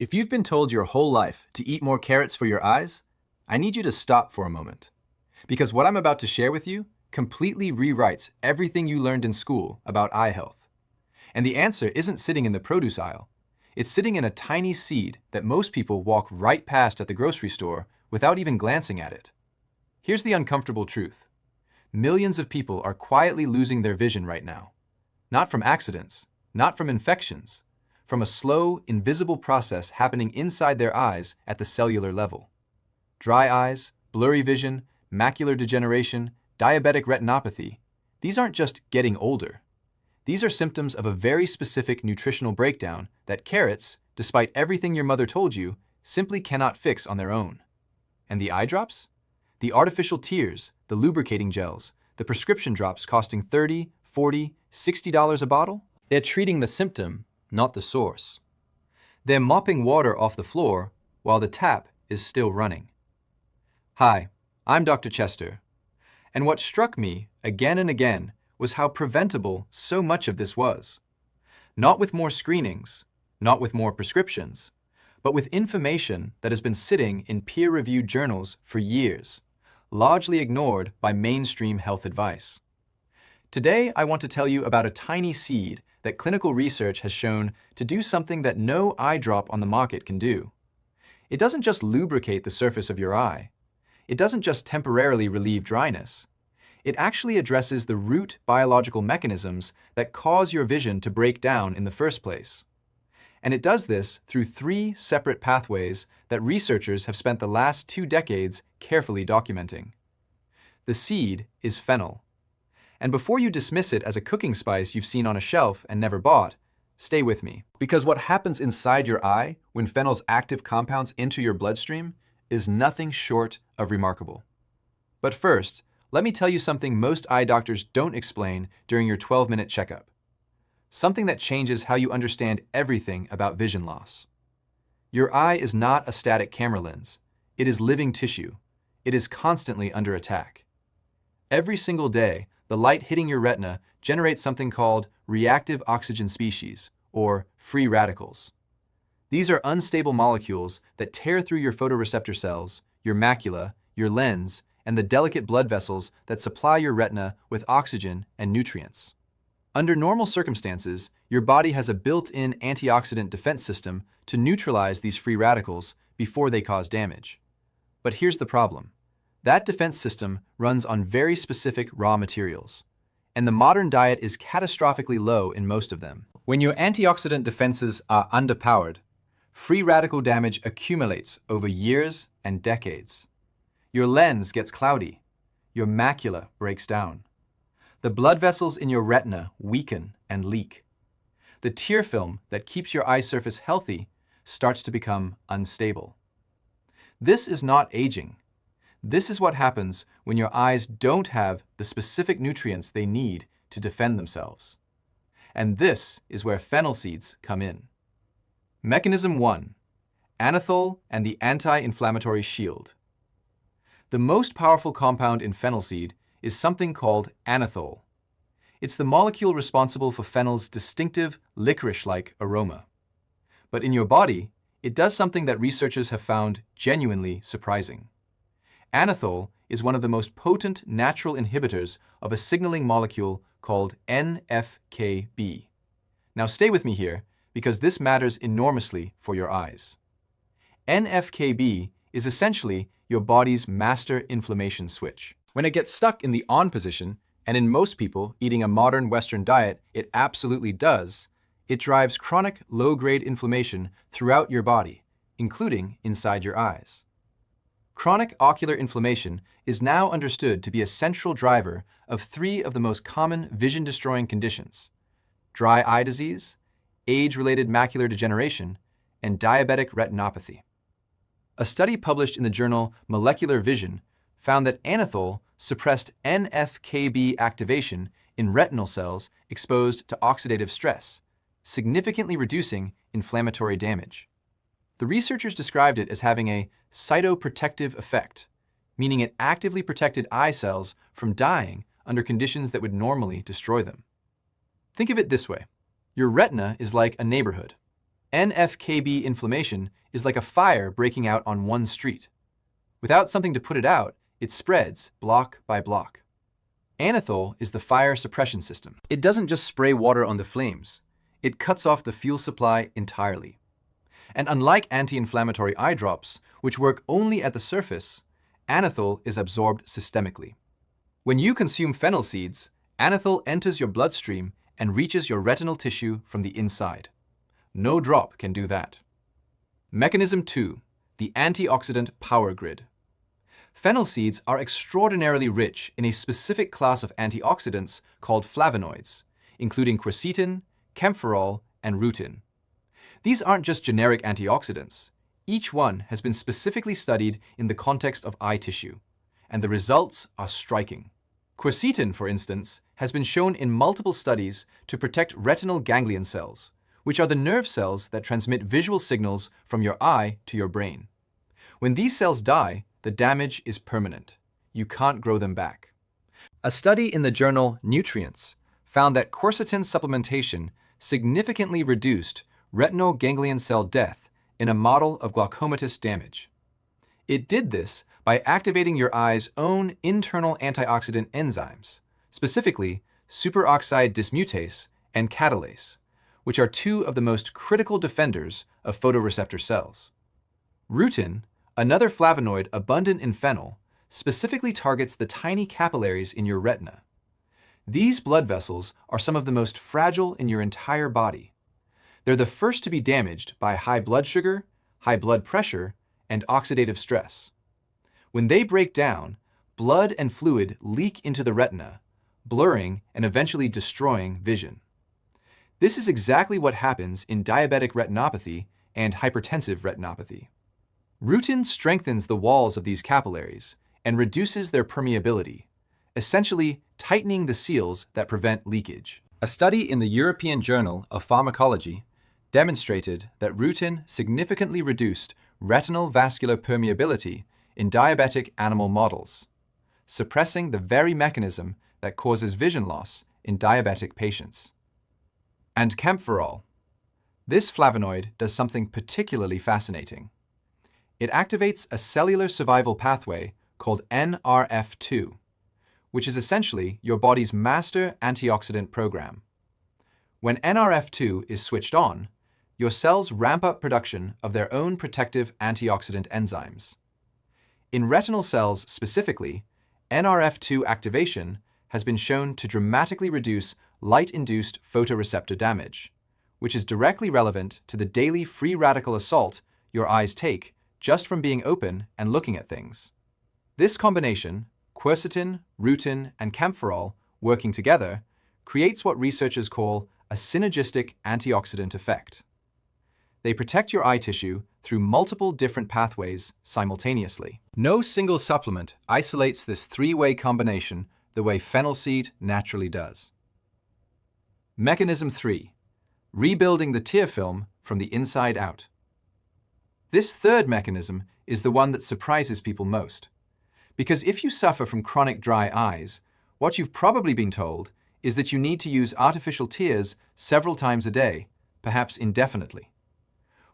If you've been told your whole life to eat more carrots for your eyes, I need you to stop for a moment. Because what I'm about to share with you completely rewrites everything you learned in school about eye health. And the answer isn't sitting in the produce aisle. It's sitting in a tiny seed that most people walk right past at the grocery store without even glancing at it. Here's the uncomfortable truth. Millions of people are quietly losing their vision right now. Not from accidents, not from infections, from a slow, invisible process happening inside their eyes at the cellular level. Dry eyes, blurry vision, macular degeneration, diabetic retinopathy, these aren't just getting older. These are symptoms of a very specific nutritional breakdown that carrots, despite everything your mother told you, simply cannot fix on their own. And the eye drops? The artificial tears, the lubricating gels, the prescription drops costing $30, $40, $60 a bottle? They're treating the symptom, not the source. They're mopping water off the floor while the tap is still running. Hi, I'm Dr. Chester, and what struck me again and again was how preventable so much of this was. Not with more screenings, not with more prescriptions, but with information that has been sitting in peer-reviewed journals for years, largely ignored by mainstream health advice. Today, I want to tell you about a tiny seed that clinical research has shown to do something that no eye drop on the market can do. It doesn't just lubricate the surface of your eye. It doesn't just temporarily relieve dryness. It actually addresses the root biological mechanisms that cause your vision to break down in the first place. And it does this through 3 separate pathways that researchers have spent the last 2 decades carefully documenting. The seed is fennel. And before you dismiss it as a cooking spice you've seen on a shelf and never bought, stay with me. Because what happens inside your eye when fennel's active compounds enter your bloodstream is nothing short of remarkable. But first, let me tell you something most eye doctors don't explain during your 12-minute checkup. Something that changes how you understand everything about vision loss. Your eye is not a static camera lens. It is living tissue. It is constantly under attack. Every single day, the light hitting your retina generates something called reactive oxygen species, or free radicals. These are unstable molecules that tear through your photoreceptor cells, your macula, your lens, and the delicate blood vessels that supply your retina with oxygen and nutrients. Under normal circumstances, your body has a built-in antioxidant defense system to neutralize these free radicals before they cause damage. But here's the problem. That defense system runs on very specific raw materials, and the modern diet is catastrophically low in most of them. When your antioxidant defenses are underpowered, free radical damage accumulates over years and decades. Your lens gets cloudy. Your macula breaks down. The blood vessels in your retina weaken and leak. The tear film that keeps your eye surface healthy starts to become unstable. This is not aging. This is what happens when your eyes don't have the specific nutrients they need to defend themselves. And this is where fennel seeds come in. Mechanism 1. Anethole and the anti-inflammatory shield. The most powerful compound in fennel seed is something called anethole. It's the molecule responsible for fennel's distinctive licorice-like aroma. But in your body, it does something that researchers have found genuinely surprising. Anethole is one of the most potent natural inhibitors of a signaling molecule called NF-κB. Now stay with me here, because this matters enormously for your eyes. NF-κB is essentially your body's master inflammation switch. When it gets stuck in the on position, and in most people eating a modern Western diet, it absolutely does, it drives chronic low-grade inflammation throughout your body, including inside your eyes. Chronic ocular inflammation is now understood to be a central driver of 3 of the most common vision-destroying conditions: dry eye disease, age-related macular degeneration, and diabetic retinopathy. A study published in the journal Molecular Vision found that anethole suppressed NF-κB activation in retinal cells exposed to oxidative stress, significantly reducing inflammatory damage. The researchers described it as having a cytoprotective effect, meaning it actively protected eye cells from dying under conditions that would normally destroy them. Think of it this way. Your retina is like a neighborhood. NF-κB inflammation is like a fire breaking out on one street. Without something to put it out, it spreads block by block. Anethol is the fire suppression system. It doesn't just spray water on the flames. It cuts off the fuel supply entirely. And unlike anti-inflammatory eye drops, which work only at the surface, anethol is absorbed systemically. When you consume fennel seeds, anethol enters your bloodstream and reaches your retinal tissue from the inside. No drop can do that. Mechanism 2. The antioxidant power grid. Fennel seeds are extraordinarily rich in a specific class of antioxidants called flavonoids, including quercetin, camphorol, and rutin. These aren't just generic antioxidants. Each one has been specifically studied in the context of eye tissue, and the results are striking. Quercetin, for instance, has been shown in multiple studies to protect retinal ganglion cells, which are the nerve cells that transmit visual signals from your eye to your brain. When these cells die, the damage is permanent. You can't grow them back. A study in the journal Nutrients found that quercetin supplementation significantly reduced retinal ganglion cell death in a model of glaucomatous damage. It did this by activating your eye's own internal antioxidant enzymes, specifically superoxide dismutase and catalase, which are two of the most critical defenders of photoreceptor cells. Rutin, another flavonoid abundant in fennel, specifically targets the tiny capillaries in your retina. These blood vessels are some of the most fragile in your entire body. They're the first to be damaged by high blood sugar, high blood pressure, and oxidative stress. When they break down, blood and fluid leak into the retina, blurring and eventually destroying vision. This is exactly what happens in diabetic retinopathy and hypertensive retinopathy. Rutin strengthens the walls of these capillaries and reduces their permeability, essentially tightening the seals that prevent leakage. A study in the European Journal of Pharmacology demonstrated that rutin significantly reduced retinal vascular permeability in diabetic animal models, suppressing the very mechanism that causes vision loss in diabetic patients. And camphorol. This flavonoid does something particularly fascinating. It activates a cellular survival pathway called NRF2, which is essentially your body's master antioxidant program. When NRF2 is switched on, your cells ramp up production of their own protective antioxidant enzymes. In retinal cells specifically, NRF2 activation has been shown to dramatically reduce light-induced photoreceptor damage, which is directly relevant to the daily free radical assault your eyes take just from being open and looking at things. This combination, quercetin, rutin, and camphorol working together, creates what researchers call a synergistic antioxidant effect. They protect your eye tissue through multiple different pathways simultaneously. No single supplement isolates this three-way combination the way fennel seed naturally does. Mechanism 3. Rebuilding the tear film from the inside out. This third mechanism is the one that surprises people most. Because if you suffer from chronic dry eyes, what you've probably been told is that you need to use artificial tears several times a day, perhaps indefinitely.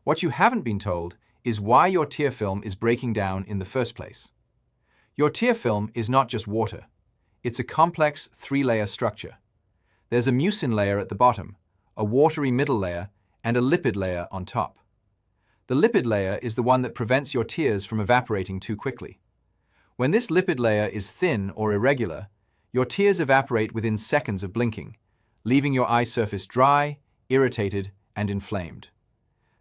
What you haven't been told is why your tear film is breaking down in the first place. Your tear film is not just water. It's a complex three-layer structure. There's a mucin layer at the bottom, a watery middle layer, and a lipid layer on top. The lipid layer is the one that prevents your tears from evaporating too quickly. When this lipid layer is thin or irregular, your tears evaporate within seconds of blinking, leaving your eye surface dry, irritated, and inflamed.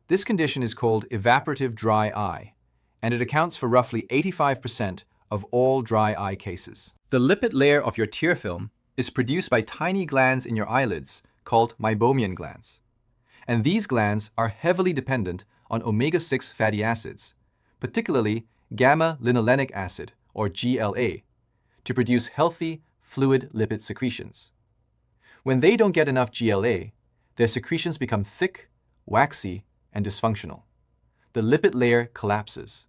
This condition is called evaporative dry eye, and it accounts for roughly 85% of all dry eye cases. The lipid layer of your tear film is produced by tiny glands in your eyelids called meibomian glands. And these glands are heavily dependent on omega-6 fatty acids, particularly gamma-linolenic acid, or GLA, to produce healthy, fluid lipid secretions. When they don't get enough GLA, their secretions become thick, waxy, and dysfunctional. The lipid layer collapses.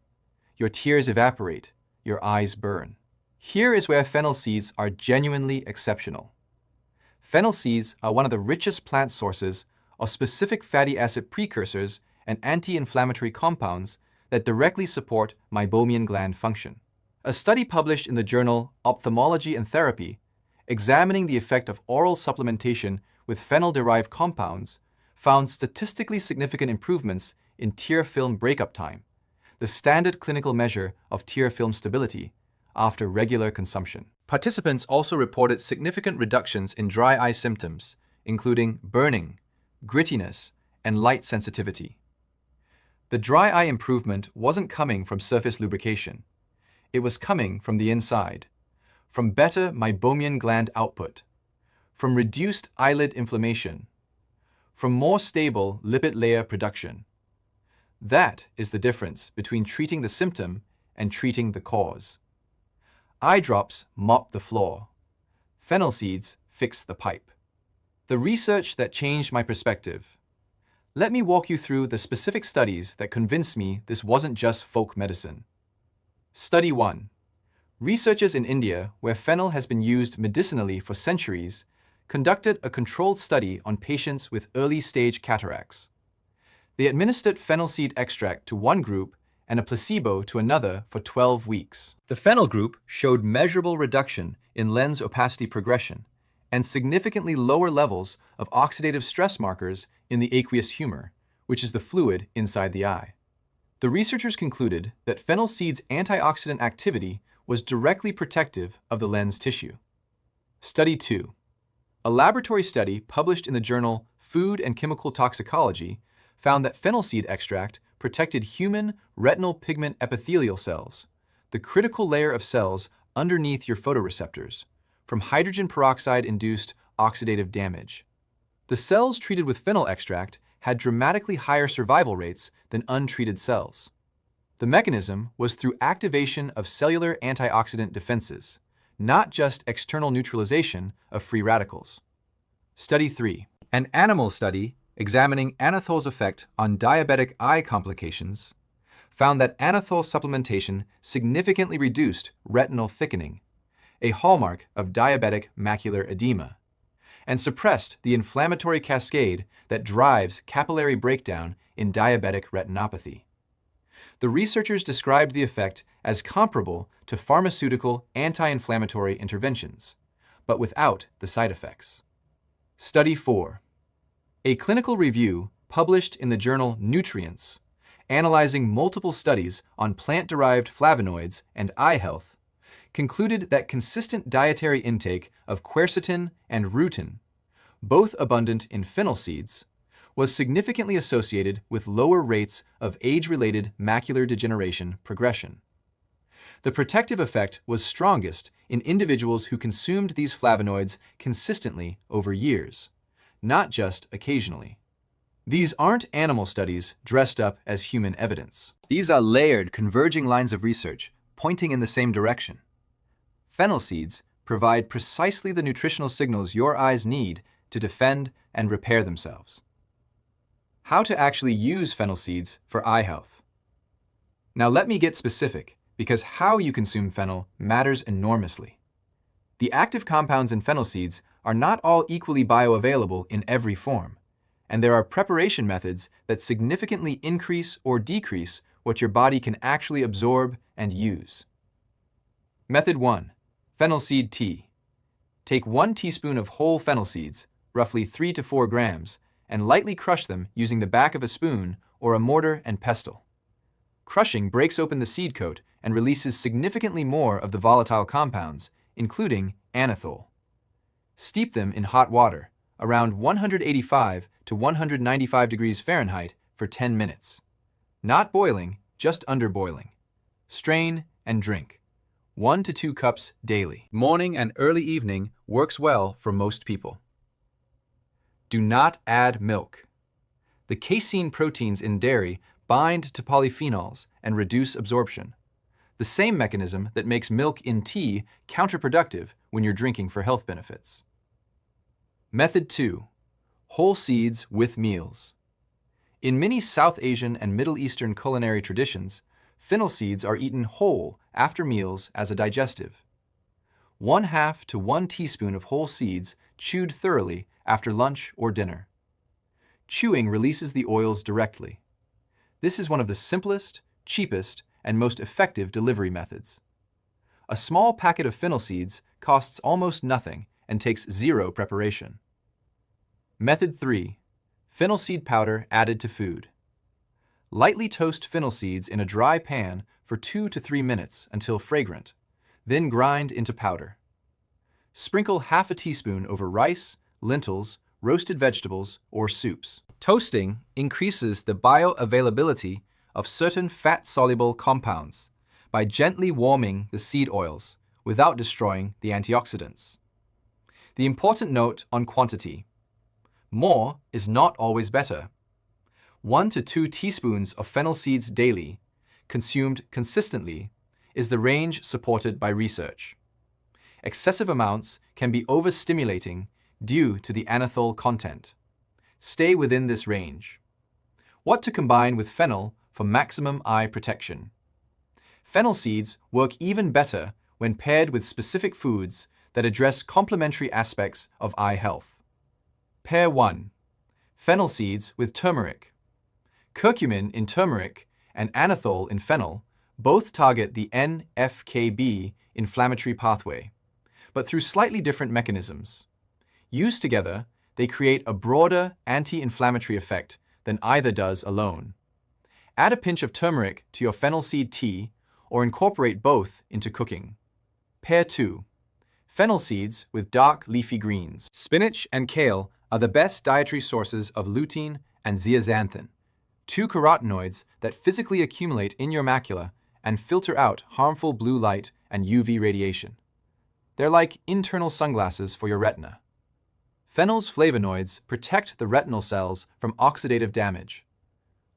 Your tears evaporate, your eyes burn. Here is where fennel seeds are genuinely exceptional. Fennel seeds are one of the richest plant sources are specific fatty acid precursors and anti-inflammatory compounds that directly support meibomian gland function. A study published in the journal Ophthalmology and Therapy, examining the effect of oral supplementation with phenyl-derived compounds, found statistically significant improvements in tear film breakup time, the standard clinical measure of tear film stability, after regular consumption. Participants also reported significant reductions in dry eye symptoms, including burning, grittiness, and light sensitivity. The dry eye improvement wasn't coming from surface lubrication. It was coming from the inside, from better meibomian gland output, from reduced eyelid inflammation, from more stable lipid layer production. That is the difference between treating the symptom and treating the cause. Eye drops mop the floor. Fennel seeds fix the pipe. The research that changed my perspective. Let me walk you through the specific studies that convinced me this wasn't just folk medicine. Study 1. Researchers in India, where fennel has been used medicinally for centuries, conducted a controlled study on patients with early-stage cataracts. They administered fennel seed extract to one group and a placebo to another for 12 weeks. The fennel group showed measurable reduction in lens opacity progression and significantly lower levels of oxidative stress markers in the aqueous humor, which is the fluid inside the eye. The researchers concluded that fennel seed's antioxidant activity was directly protective of the lens tissue. Study 2. A laboratory study published in the journal Food and Chemical Toxicology found that fennel seed extract protected human retinal pigment epithelial cells, the critical layer of cells underneath your photoreceptors, from hydrogen peroxide-induced oxidative damage. The cells treated with fennel extract had dramatically higher survival rates than untreated cells. The mechanism was through activation of cellular antioxidant defenses, not just external neutralization of free radicals. Study 3. An animal study examining anethol's effect on diabetic eye complications found that anethol supplementation significantly reduced retinal thickening, a hallmark of diabetic macular edema, and suppressed the inflammatory cascade that drives capillary breakdown in diabetic retinopathy. The researchers described the effect as comparable to pharmaceutical anti-inflammatory interventions, but without the side effects. Study 4. A clinical review published in the journal Nutrients, analyzing multiple studies on plant-derived flavonoids and eye health, concluded that consistent dietary intake of quercetin and rutin, both abundant in fennel seeds, was significantly associated with lower rates of age-related macular degeneration progression. The protective effect was strongest in individuals who consumed these flavonoids consistently over years, not just occasionally. These aren't animal studies dressed up as human evidence. These are layered, converging lines of research pointing in the same direction. Fennel seeds provide precisely the nutritional signals your eyes need to defend and repair themselves. How to actually use fennel seeds for eye health. Now let me get specific, because how you consume fennel matters enormously. The active compounds in fennel seeds are not all equally bioavailable in every form, and there are preparation methods that significantly increase or decrease what your body can actually absorb and use. Method 1. Fennel seed tea. Take 1 teaspoon of whole fennel seeds, roughly 3 to 4 grams, and lightly crush them using the back of a spoon or a mortar and pestle. Crushing breaks open the seed coat and releases significantly more of the volatile compounds, including anethol. Steep them in hot water, around 185 to 195 degrees Fahrenheit, for 10 minutes. Not boiling, just under boiling. Strain and drink. 1 to 2 cups daily. Morning and early evening works well for most people. Do not add milk. The casein proteins in dairy bind to polyphenols and reduce absorption, the same mechanism that makes milk in tea counterproductive when you're drinking for health benefits. Method 2. Whole seeds with meals. In many South Asian and Middle Eastern culinary traditions, fennel seeds are eaten whole after meals as a digestive. 1/2 to 1 teaspoon of whole seeds chewed thoroughly after lunch or dinner. Chewing releases the oils directly. This is one of the simplest, cheapest, and most effective delivery methods. A small packet of fennel seeds costs almost nothing and takes zero preparation. Method 3. Fennel seed powder added to food. Lightly toast fennel seeds in a dry pan for 2 to 3 minutes until fragrant, then grind into powder. Sprinkle half a teaspoon over rice, lentils, roasted vegetables, or soups. Toasting increases the bioavailability of certain fat-soluble compounds by gently warming the seed oils without destroying the antioxidants. The important note on quantity: more is not always better. 1 to 2 teaspoons of fennel seeds daily, consumed consistently, is the range supported by research. Excessive amounts can be overstimulating due to the anethol content. Stay within this range. What to combine with fennel for maximum eye protection? Fennel seeds work even better when paired with specific foods that address complementary aspects of eye health. Pair 1. Fennel seeds with turmeric. Curcumin in turmeric and anethol in fennel both target the NF-κB inflammatory pathway, but through slightly different mechanisms. Used together, they create a broader anti-inflammatory effect than either does alone. Add a pinch of turmeric to your fennel seed tea or incorporate both into cooking. Pair 2. Fennel seeds with dark leafy greens. Spinach and kale are the best dietary sources of lutein and zeaxanthin, 2 carotenoids that physically accumulate in your macula and filter out harmful blue light and UV radiation. They're like internal sunglasses for your retina. Fennel's flavonoids protect the retinal cells from oxidative damage.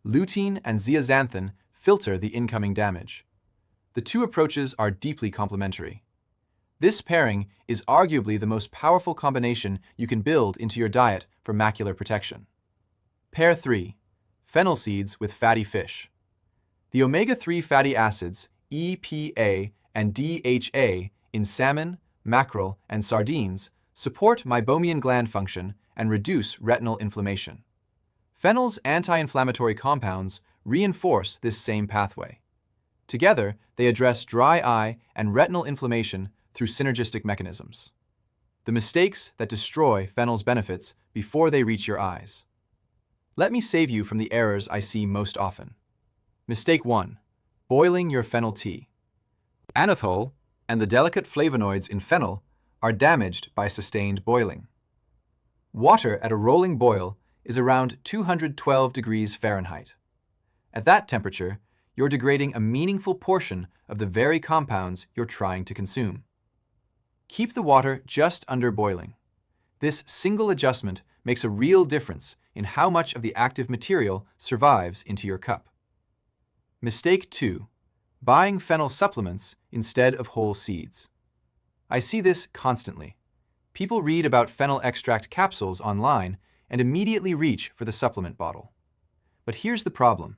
Lutein and zeaxanthin filter the incoming damage. The two approaches are deeply complementary. This pairing is arguably the most powerful combination you can build into your diet for macular protection. Pair 3. Fennel seeds with fatty fish. The omega-3 fatty acids EPA and DHA in salmon, mackerel, and sardines support meibomian gland function and reduce retinal inflammation. Fennel's anti-inflammatory compounds reinforce this same pathway. Together, they address dry eye and retinal inflammation through synergistic mechanisms. The mistakes that destroy fennel's benefits before they reach your eyes. Let me save you from the errors I see most often. Mistake 1. Boiling your fennel tea. Anethol and the delicate flavonoids in fennel are damaged by sustained boiling. Water at a rolling boil is around 212 degrees Fahrenheit. At that temperature, you're degrading a meaningful portion of the very compounds you're trying to consume. Keep the water just under boiling. This single adjustment makes a real difference in how much of the active material survives into your cup. Mistake 2. Buying fennel supplements instead of whole seeds. I see this constantly. People read about fennel extract capsules online and immediately reach for the supplement bottle. But here's the problem.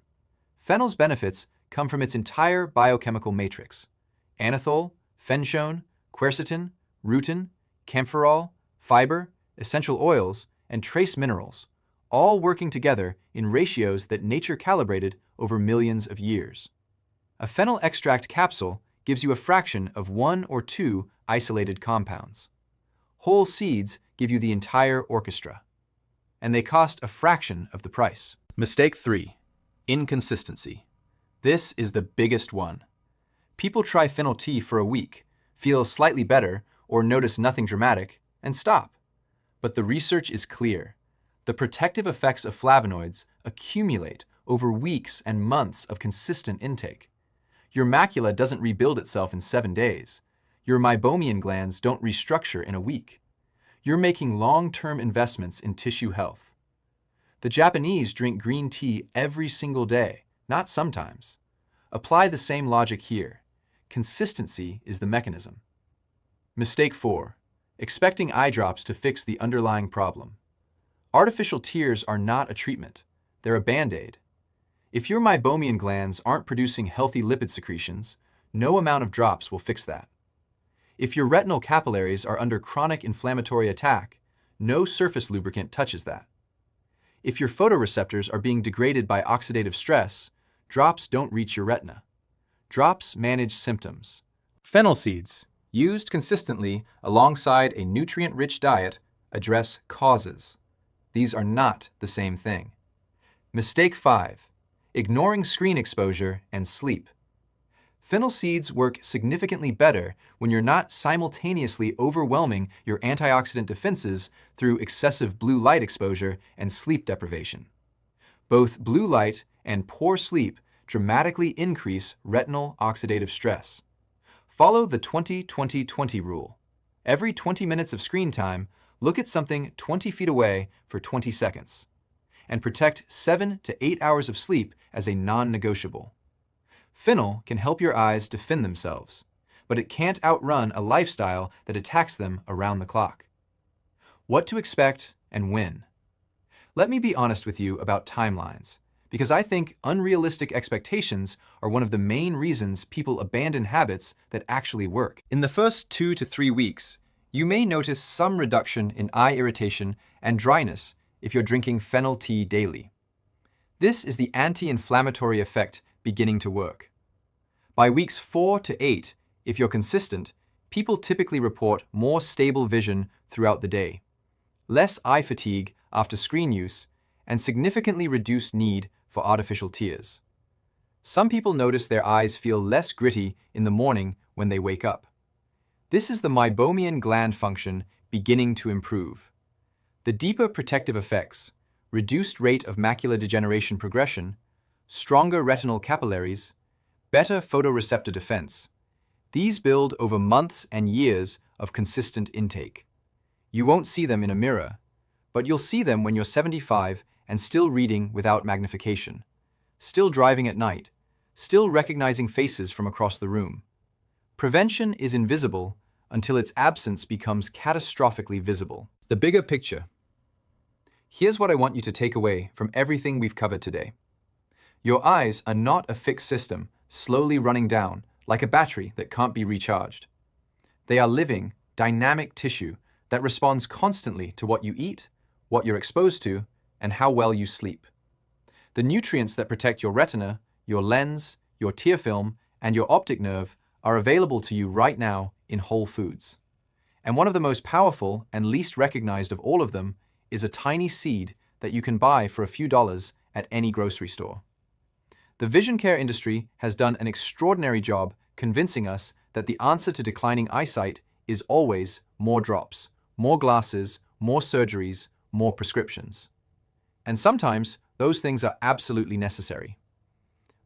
Fennel's benefits come from its entire biochemical matrix: anethol, fenchone, quercetin, rutin, camphorol, fiber, essential oils, and trace minerals, all working together in ratios that nature calibrated over millions of years. A fennel extract capsule gives you a fraction of 1 or 2 isolated compounds. Whole seeds give you the entire orchestra, and they cost a fraction of the price. Mistake 3. Inconsistency. This is the biggest one. People try fennel tea for a week, feel slightly better, or notice nothing dramatic, and stop. But the research is clear. The protective effects of flavonoids accumulate over weeks and months of consistent intake. Your macula doesn't rebuild itself in 7 days. Your meibomian glands don't restructure in a week. You're making long-term investments in tissue health. The Japanese drink green tea every single day, not sometimes. Apply the same logic here. Consistency is the mechanism. Mistake 4. Expecting eye drops to fix the underlying problem. Artificial tears are not a treatment. They're a Band-Aid. If your meibomian glands aren't producing healthy lipid secretions, no amount of drops will fix that. If your retinal capillaries are under chronic inflammatory attack, no surface lubricant touches that. If your photoreceptors are being degraded by oxidative stress, drops don't reach your retina. Drops manage symptoms. Fennel seeds. Used consistently alongside a nutrient-rich diet, address causes. These are not the same thing. Mistake 5. Ignoring screen exposure and sleep. Fennel seeds work significantly better when you're not simultaneously overwhelming your antioxidant defenses through excessive blue light exposure and sleep deprivation. Both blue light and poor sleep dramatically increase retinal oxidative stress. Follow the 20-20-20 rule. Every 20 minutes of screen time, look at something 20 feet away for 20 seconds. And protect 7 to 8 hours of sleep as a non-negotiable. Fennel can help your eyes defend themselves, but it can't outrun a lifestyle that attacks them around the clock. What to expect and when? Let me be honest with you about timelines, because I think unrealistic expectations are one of the main reasons people abandon habits that actually work. In the first 2 to 3 weeks, you may notice some reduction in eye irritation and dryness if you're drinking fennel tea daily. This is the anti-inflammatory effect beginning to work. By weeks 4 to 8, if you're consistent, people typically report more stable vision throughout the day, less eye fatigue after screen use, and significantly reduced need for artificial tears. Some people notice their eyes feel less gritty in the morning when they wake up. This is the meibomian gland function beginning to improve. The deeper protective effects, reduced rate of macular degeneration progression, stronger retinal capillaries, better photoreceptor defense, these build over months and years of consistent intake. You won't see them in a mirror, but you'll see them when you're 75 and still reading without magnification, still driving at night, still recognizing faces from across the room. Prevention is invisible until its absence becomes catastrophically visible. The bigger picture. Here's what I want you to take away from everything we've covered today. Your eyes are not a fixed system slowly running down like a battery that can't be recharged. They are living, dynamic tissue that responds constantly to what you eat, what you're exposed to, and how well you sleep. The nutrients that protect your retina, your lens, your tear film, and your optic nerve are available to you right now in whole foods. And one of the most powerful and least recognized of all of them is a tiny seed that you can buy for a few dollars at any grocery store. The vision care industry has done an extraordinary job convincing us that the answer to declining eyesight is always more drops, more glasses, more surgeries, more prescriptions. And sometimes those things are absolutely necessary.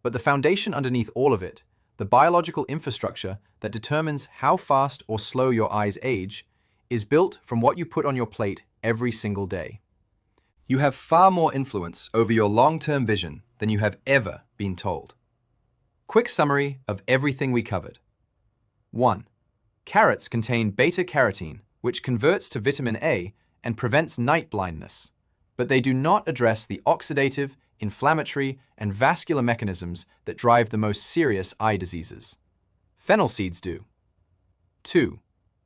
But the foundation underneath all of it, the biological infrastructure that determines how fast or slow your eyes age, is built from what you put on your plate every single day. You have far more influence over your long-term vision than you have ever been told. Quick summary of everything we covered. 1. Carrots contain beta-carotene, which converts to vitamin A and prevents night blindness, but they do not address the oxidative, inflammatory, and vascular mechanisms that drive the most serious eye diseases. Fennel seeds do. 2.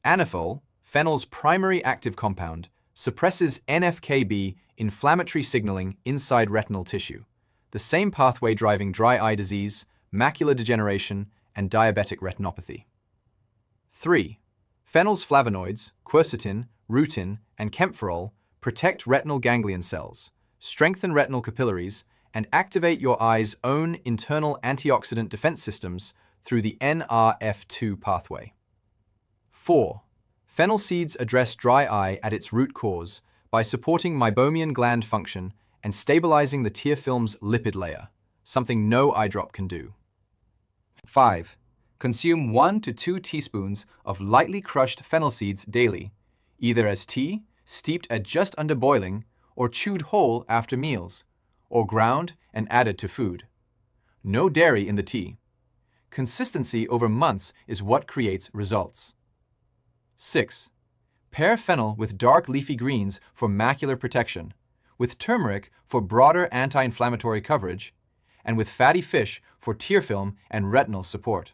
Anethole, fennel's primary active compound, suppresses NF-κB inflammatory signaling inside retinal tissue, the same pathway driving dry eye disease, macular degeneration, and diabetic retinopathy. 3. Fennel's flavonoids, quercetin, rutin, and camphorol protect retinal ganglion cells, strengthen retinal capillaries, and activate your eye's own internal antioxidant defense systems through the NRF2 pathway. 4. Fennel seeds address dry eye at its root cause by supporting meibomian gland function and stabilizing the tear film's lipid layer, something no eye drop can do. 5. Consume 1 to 2 teaspoons of lightly crushed fennel seeds daily, either as tea, steeped at just under boiling, or chewed whole after meals, or ground and added to food. No dairy in the tea. Consistency over months is what creates results. 6. Pair fennel with dark leafy greens for macular protection, with turmeric for broader anti-inflammatory coverage, and with fatty fish for tear film and retinal support.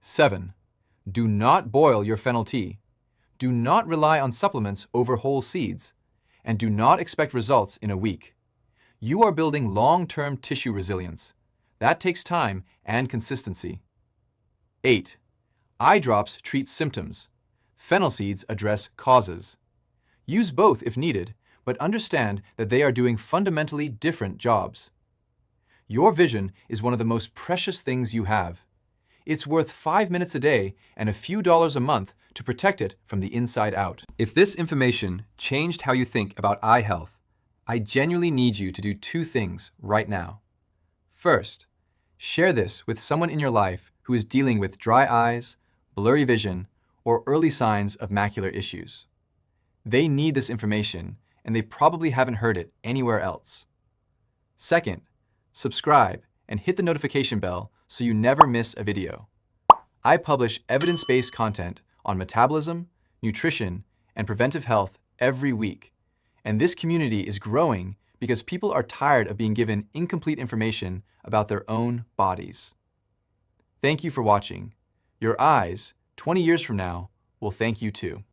7. Do not boil your fennel tea. Do not rely on supplements over whole seeds. and do not expect results in a week. You are building long-term tissue resilience. That takes time and consistency. 8. Eye drops treat symptoms. Fennel seeds address causes. Use both if needed, but understand that they are doing fundamentally different jobs. Your vision is one of the most precious things you have. It's worth 5 minutes a day and a few dollars a month to protect it from the inside out. If this information changed how you think about eye health, I genuinely need you to do 2 things right now. First, share this with someone in your life who is dealing with dry eyes, blurry vision, or early signs of macular issues. They need this information, and they probably haven't heard it anywhere else. Second, subscribe and hit the notification bell so you never miss a video. I publish evidence-based content on metabolism, nutrition, and preventive health every week, and this community is growing because people are tired of being given incomplete information about their own bodies. Thank you for watching. Your eyes, 20 years from now, will thank you too.